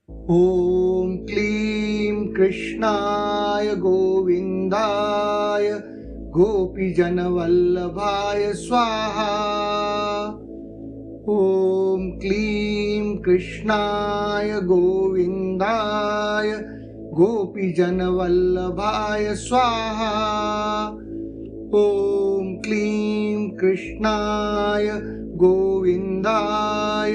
ॐ क्लीं कृष्णाय गोविन्दाय गोपीजनवल्लभाय स्वाहा। ॐ क्लीं कृष्णाय गोविन्दाय गोपीजनवल्लभाय स्वाहा। ॐ क्लीं कृष्णाय गोविन्दाय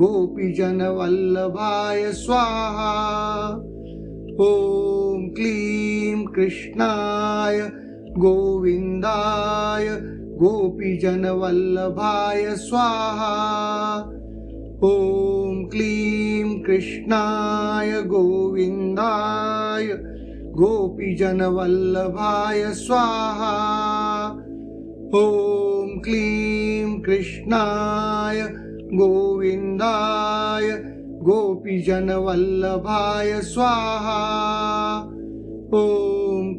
गोपीजनवल्लभाय स्वाहा। ॐ क्लीं कृष्णाय गोविन्दाय गोपीजनवल्लभाय स्वाहा। ॐ क्लीं कृष्णाय गोविन्दाय गोपीजनवल्लभाय स्वाहा। ॐ क्लीं कृष्णाय गोविन्दाय गोपीजनवल्लभाय स्वाहा। ॐ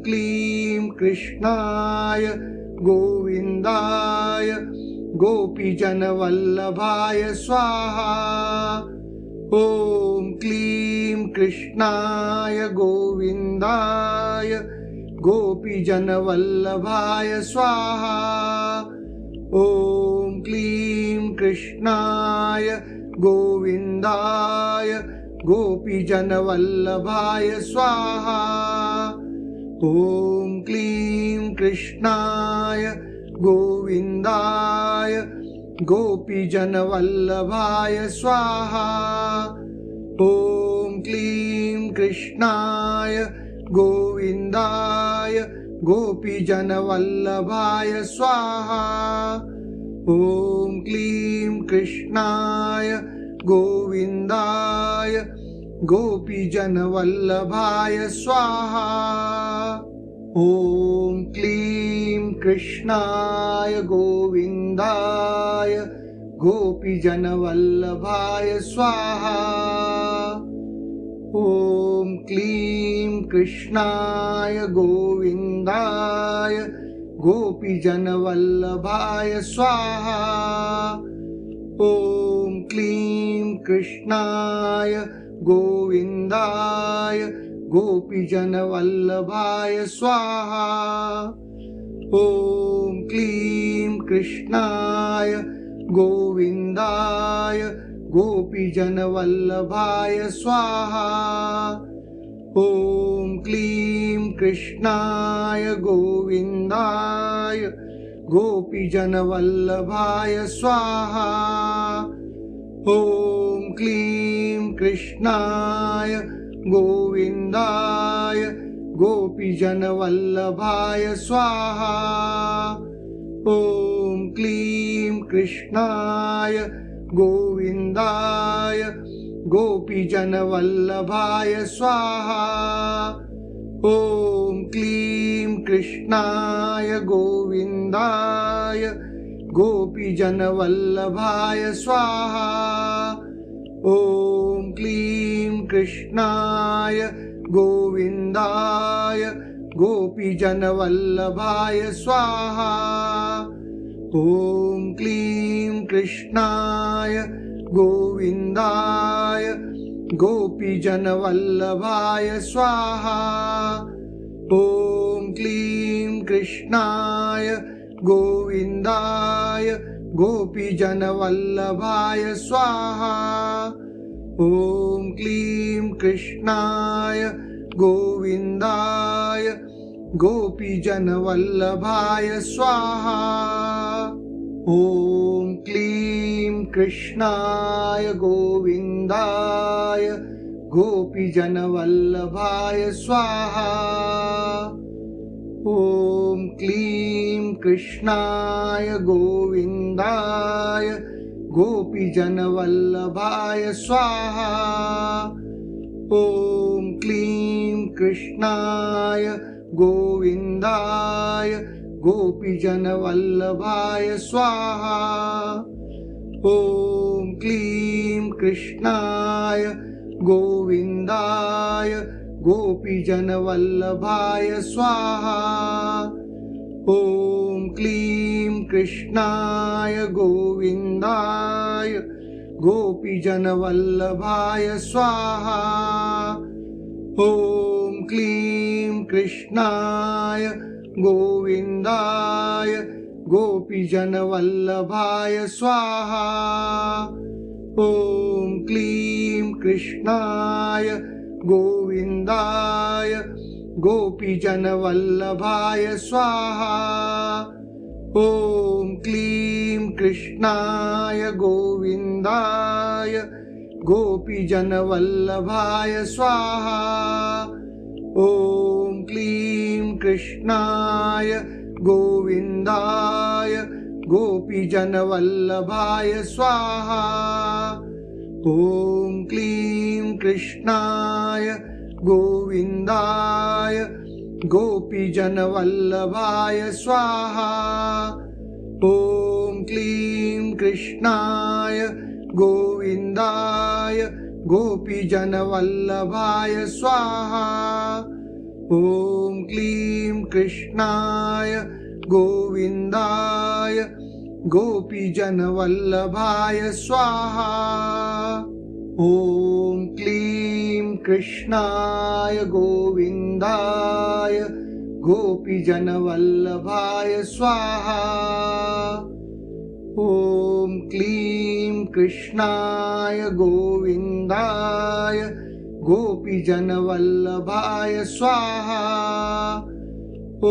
क्लीं कृष्णाय गोविन्दाय गोपीजनवल्लभाय स्वाहा। ॐ क्लीं कृष्णाय गोविन्दाय गोपीजनवल्लभाय स्वाहा। ॐ क्लीं कृष्णाय गोविन्दाय गोपीजनवल्लभाय स्वाहा। ॐ क्लीं कृष्णाय गोविन्दाय गोपीजनवल्लभाय स्वाहा। ॐ क्लीं कृष्णाय गोविन्दाय गोपीजनवल्लभाय स्वाहा। ॐ क्लीं कृष्णाय गोविन्दाय गोपीजनवल्लभाय स्वाहा। ॐ क्लीं कृष्णाय गोविन्दाय गोपीजनवल्लभाय स्वाहा। ॐ क्लीं कृष्णाय गोविन्दाय गोपीजनवल्लभाय स्वाहा। ॐ क्लीं कृष्णाय गोविन्दाय गोपीजनवल्लभाय स्वाहा। ॐ क्लीं कृष्णाय गोविन्दाय गोपीजनवल्लभाय स्वाहा। ॐ क्लीं कृष्णाय गोविन्दाय गोपीजनवल्लभाय स्वाहा। ॐ क्लीं कृष्णाय गोविन्दाय गोपीजनवल्लभाय स्वाहा। ॐ क्लीं कृष्णाय गोविन्दाय गोपीजनवल्लभाय स्वाहा। ॐ क्लीं कृष्णाय गोविन्दाय गोपीजनवल्लभाय स्वाहा। ॐ क्लीं कृष्णाय गोविन्दाय गोपीजनवल्लभाय स्वाहा। ॐ क्लीं कृष्णाय गोविन्दाय गोपीजनवल्लभाय स्वाहा। ॐ क्लीं कृष्णाय गोविन्दाय गोपीजनवल्लभाय स्वाहा। ॐ क्लीं कृष्णाय गोविन्दाय गोपीजनवल्लभाय स्वाहा। ॐ क्लीं कृष्णाय गोविन्दाय गोपीजनवल्लभाय स्वाहा। ॐ क्लीं कृष्णाय गोविन्दाय गोपीजनवल्लभाय स्वाहा। ॐ क्लीं कृष्णाय गोविन्दाय गोपीजनवल्लभाय स्वाहा। ॐ क्लीं कृष्णाय गोविन्दाय गोपीजनवल्लभाय स्वाहा। ॐ क्लीं कृष्णाय गोविन्दाय गोपीजनवल्लभाय स्वाहा। ॐ क्लीं कृष्णाय गोविन्दाय गोपीजनवल्लभाय स्वाहा। ॐ क्लीं कृष्णाय गोविन्दाय गोपीजनवल्लभाय स्वाहा। ॐ क्लीं कृष्णाय गोविन्दाय गोपीजनवल्लभाय स्वाहा। ॐ क्लीं कृष्णाय गोविन्दाय गोपीजनवल्लभाय स्वाहा। ॐ क्लीं कृष्णाय गोविन्दाय गोपीजनवल्लभाय स्वाहा। ॐ क्लीं कृष्णाय गोविन्दाय गोपीजनवल्लभाय स्वाहा। ॐ क्लीं कृष्णाय गोविन्दाय गोपीजनवल्लभाय स्वाहा। ॐ क्लीं कृष्णाय गोविन्दाय गोपीजनवल्लभाय स्वाहा। ॐ क्लीं कृष्णाय गोविन्दाय गोपीजनवल्लभाय स्वाहा। ॐ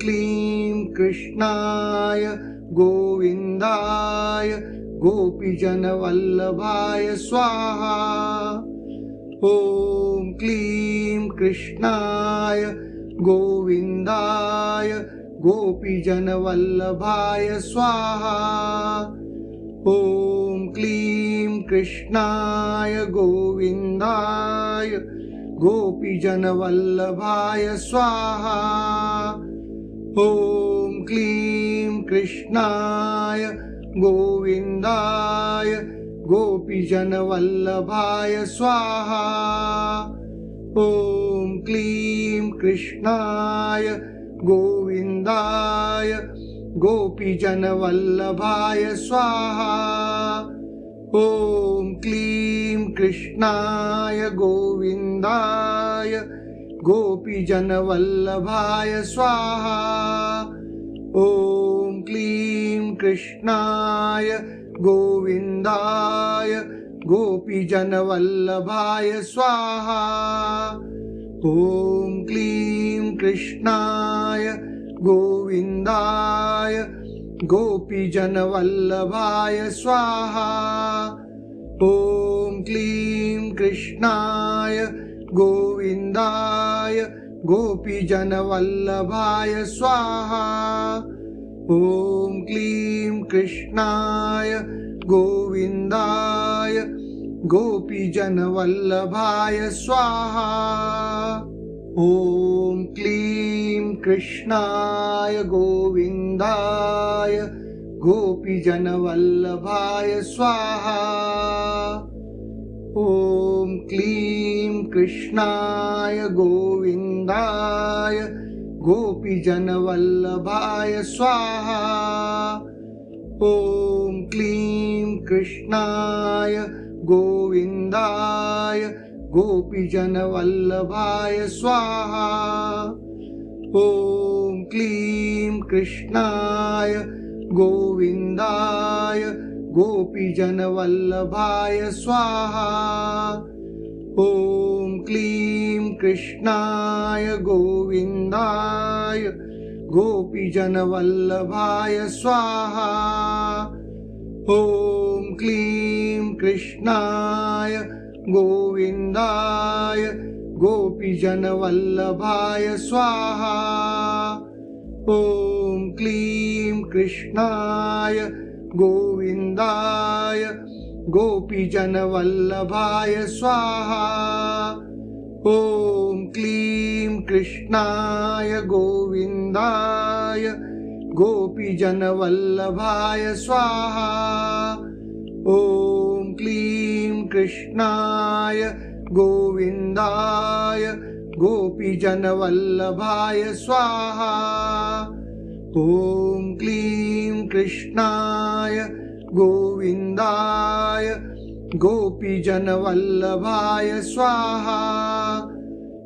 क्लीं कृष्णाय गोविन्दाय गोपीजनवल्लभाय स्वाहा। ॐ क्लीं कृष्णाय गोविन्दाय गोपीजनवल्लभाय स्वाहा। ॐ क्लीं कृष्णाय गोविन्दाय गोपीजनवल्लभाय स्वाहा। ॐ क्लीं कृष्णाय गोविन्दाय गोपीजनवल्लभाय स्वाहा। ॐ क्लीं कृष्णाय गोविन्दाय गोपीजनवल्लभाय स्वाहा। ॐ क्लीं कृष्णाय गोविन्दाय गोपीजनवल्लभाय स्वाहा। ॐ क्लीं कृष्णाय गोविन्दाय गोपीजनवल्लभाय स्वाहा। ॐ क्लीं कृष्णाय गोविन्दाय गोपीजनवल्लभाय स्वाहा। ॐ क्लीं कृष्णाय गोविन्दाय गोपीजनवल्लभाय स्वाहा। ॐ क्लीं कृष्णाय गोविन्दाय गोपीजनवल्लभाय स्वाहा। ॐ क्लीं कृष्णाय गोविन्दाय गोपीजनवल्लभाय स्वाहा। ॐ क्लीं कृष्णाय गोविन्दाय गोपीजनवल्लभाय स्वाहा। ॐ क्लीं कृष्णाय गोविन्दाय गोपीजनवल्लभाय स्वाहा। ॐ क्लीं कृष्णाय गोविन्दाय गोपीजनवल्लभाय स्वाहा। ॐ क्लीं कृष्णाय गोविन्दाय गोपीजनवल्लभाय स्वाहा। ॐ क्लीं कृष्णाय गोविन्दाय गोपीजनवल्लभाय स्वाहा। ॐ क्लीं कृष्णाय गोविन्दाय गोपीजनवल्लभाय स्वाहा। ॐ क्लीं कृष्णाय गोविन्दाय गोपीजनवल्लभाय स्वाहा। ॐ क्लीं कृष्णाय गोविन्दाय गोपीजनवल्लभाय स्वाहा। ॐ क्लीं कृष्णाय गोविन्दाय गोपीजनवल्लभाय स्वाहा।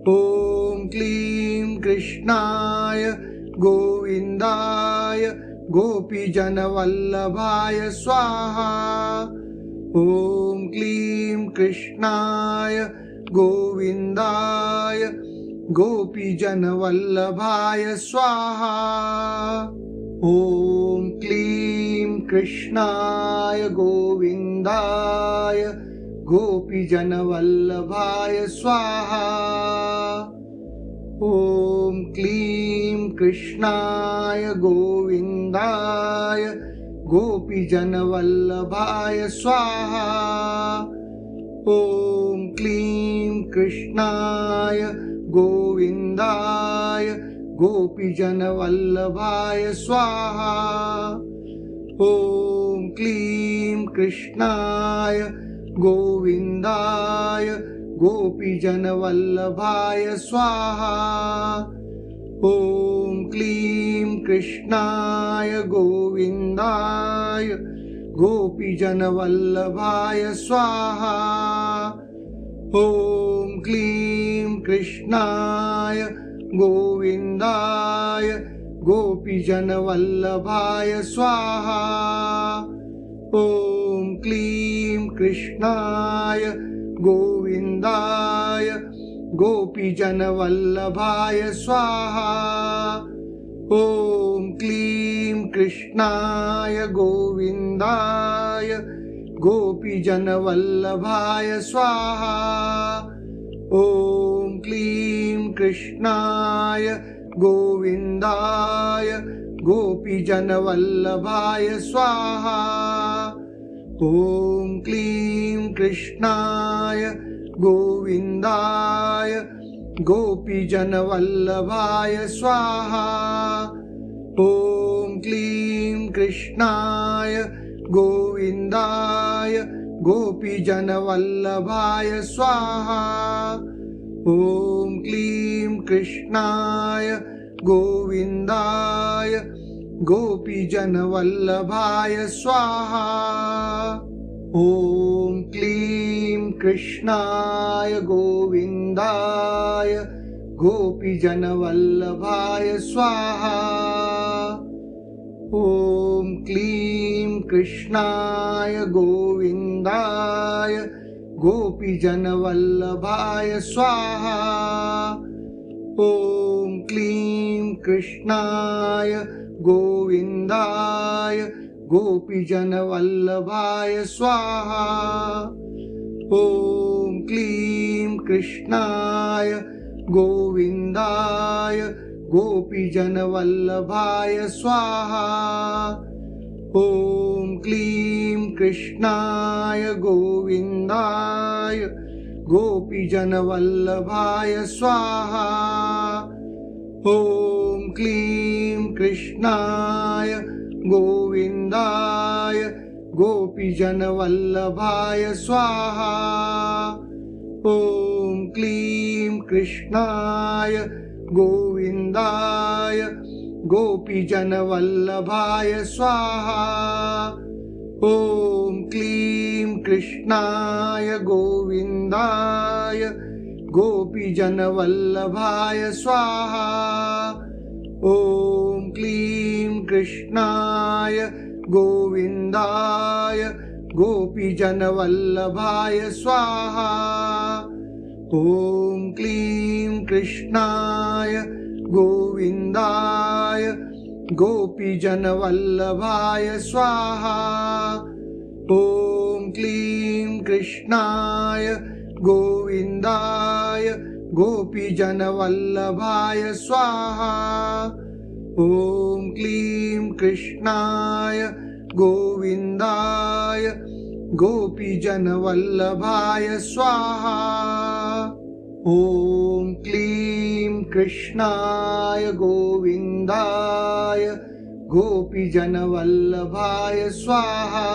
ॐ क्लीं कृष्णाय गोविन्दाय गोपीजनवल्लभाय स्वाहा। ॐ क्लीं कृष्णाय गोविन्दाय गोपीजनवल्लभाय स्वाहा। ॐ क्लीं कृष्णाय गोविन्दाय गोपीजनवल्लभाय स्वाहा। ॐ क्लीं कृष्णाय गोविन्दाय गोपीजनवल्लभाय स्वाहा। ॐ क्लीं कृष्णाय गोविन्दाय गोपीजनवल्लभाय स्वाहा। ॐ क्लीं कृष्णाय गोविन्दाय गोपीजनवल्लभाय स्वाहा। ॐ क्लीं कृष्णाय गोविन्दाय गोपीजनवल्लभाय स्वाहा। ॐ क्लीं कृष्णाय गोविन्दाय गोपीजनवल्लभाय स्वाहा। ॐ क्लीं कृष्णाय गोविन्दाय गोपीजनवल्लभाय स्वाहा। ॐ क्लीं कृष्णाय गोविन्दाय गोपीजनवल्लभाय स्वाहा। ॐ क्लीं कृष्णाय गोविन्दाय गोपीजनवल्लभाय स्वाहा। ॐ क्लीं कृष्णाय गोविन्दाय गोपीजनवल्लभाय स्वाहा। ॐ क्लीं कृष्णाय गोविन्दाय गोपीजनवल्लभाय स्वाहा। ॐ क्लीं कृष्णाय गोविन्दाय गोपीजनवल्लभाय स्वाहा। ॐ क्लीं कृष्णाय गोविन्दाय गोपीजनवल्लभाय स्वाहा। ॐ क्लीं कृष्णाय गोविन्दाय गोपीजनवल्लभाय स्वाहा। ॐ क्लीं कृष्णाय गोविन्दाय गोपीजनवल्लभाय स्वाहा। ॐ क्लीं कृष्णाय गोविन्दाय गोपीजनवल्लभाय स्वाहा। ॐ क्लीं कृष्णाय गोविन्दाय गोपीजनवल्लभाय स्वाहा। ॐ क्लीं कृष्णाय गोविन्दाय गोपीजनवल्लभाय स्वाहा। ॐ क्लीं कृष्णाय गोविन्दाय गोपीजनवल्लभाय स्वाहा। ॐ क्लीं कृष्णाय गोविन्दाय गोपीजनवल्लभाय स्वाहा। ॐ क्लीं कृष्णाय गोविन्दाय गोपीजनवल्लभाय स्वाहा। ॐ क्लीं कृष्णाय गोविन्दाय गोपीजनवल्लभाय स्वाहा। ॐ क्लीं कृष्णाय गोविन्दाय गोपीजनवल्लभाय स्वाहा। ॐ क्लीं कृष्णाय गोविन्दाय गोपीजनवल्लभाय स्वाहा। ॐ क्लीं कृष्णाय गोविन्दाय गोपीजनवल्लभाय स्वाहा।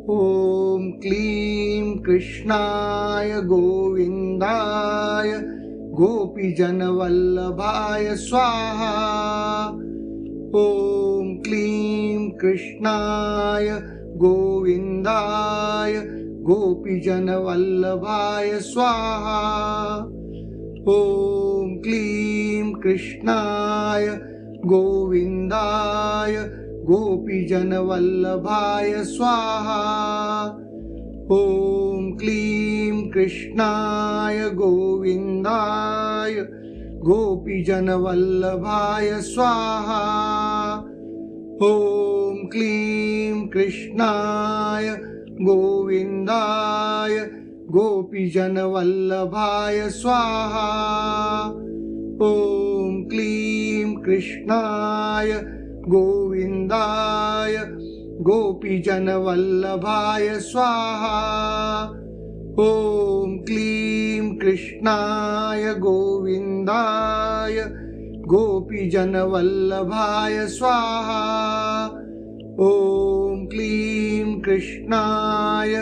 ॐ क्लीं कृष्णाय गोविन्दाय गोपीजनवल्लभाय स्वाहा। ॐ क्लीं कृष्णाय गोविन्दाय गोपीजनवल्लभाय स्वाहा। ॐ क्लीं कृष्णाय गोविन्दाय गोपीजनवल्लभाय स्वाहा। ॐ क्लीं कृष्णाय गोविन्दाय गोपीजनवल्लभाय स्वाहा। ॐ क्लीं कृष्णाय गोविन्दाय गोपीजनवल्लभाय स्वाहा। ॐ क्लीं कृष्णाय गोविन्दाय गोपीजनवल्लभाय स्वाहा। ॐ क्लीं कृष्णाय गोविन्दाय गोपीजनवल्लभाय स्वाहा। ॐ क्लीं कृष्णाय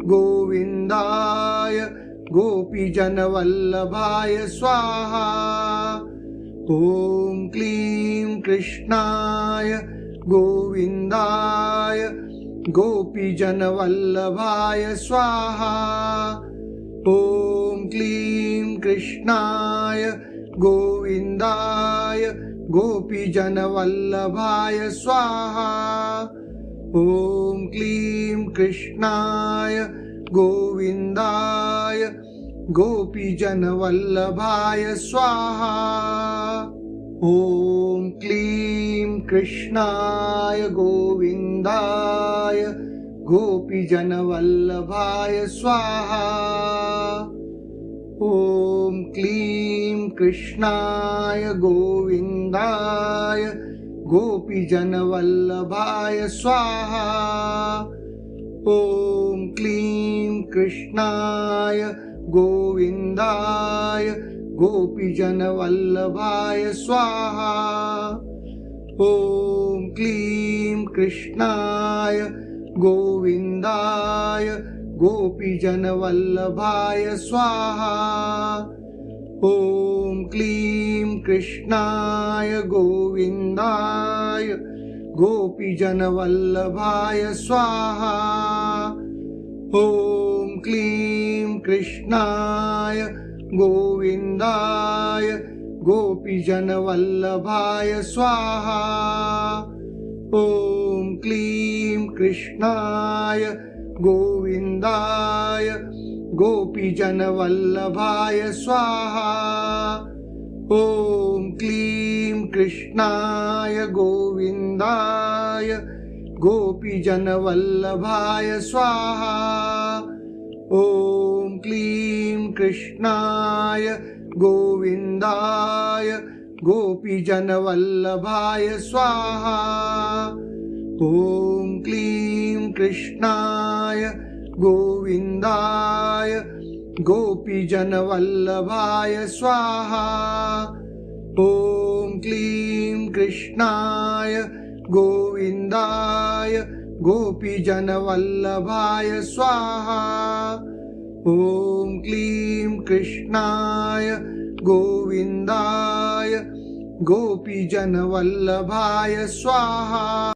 गोविन्दाय गोपीजनवल्लभाय स्वाहा। ॐ क्लीं कृष्णाय गोविन्दाय गोपीजनवल्लभाय स्वाहा। ॐ क्लीं कृष्णाय गोविन्दाय गोपीजनवल्लभाय स्वाहा। ॐ क्लीं कृष्णाय गोविन्दाय गोपीजनवल्लभाय स्वाहा। ॐ क्लीं कृष्णाय गोविन्दाय गोपीजनवल्लभाय स्वाहा। ॐ क्लीं कृष्णाय गोविन्दाय गोपीजनवल्लभाय स्वाहा। ॐ क्लीं कृष्णाय गोविन्दाय गोपीजनवल्लभाय स्वाहा। ॐ क्लीं कृष्णाय गोविन्दाय गोपीजनवल्लभाय स्वाहा। ॐ क्लीं कृष्णाय गोविन्दाय गोपीजनवल्लभाय स्वाहा। ॐ क्लीं कृष्णाय गोविन्दाय गोपीजनवल्लभाय स्वाहा। ॐ क्लीं कृष्णाय गोविन्दाय गोपीजनवल्लभाय स्वाहा। ॐ क्लीं कृष्णाय गोविन्दाय गोपीजनवल्लभाय स्वाहा। ॐ क्लीं कृष्णाय गोविन्दाय गोपीजनवल्लभाय स्वाहा। ॐ क्लीं कृष्णाय गोविन्दाय गोपीजनवल्लभाय स्वाहा। ॐ क्लीं कृष्णाय गोविन्दाय गोपीजनवल्लभाय स्वाहा। ॐ क्लीं कृष्णाय गोविन्दाय गोपीजनवल्लभाय स्वाहा।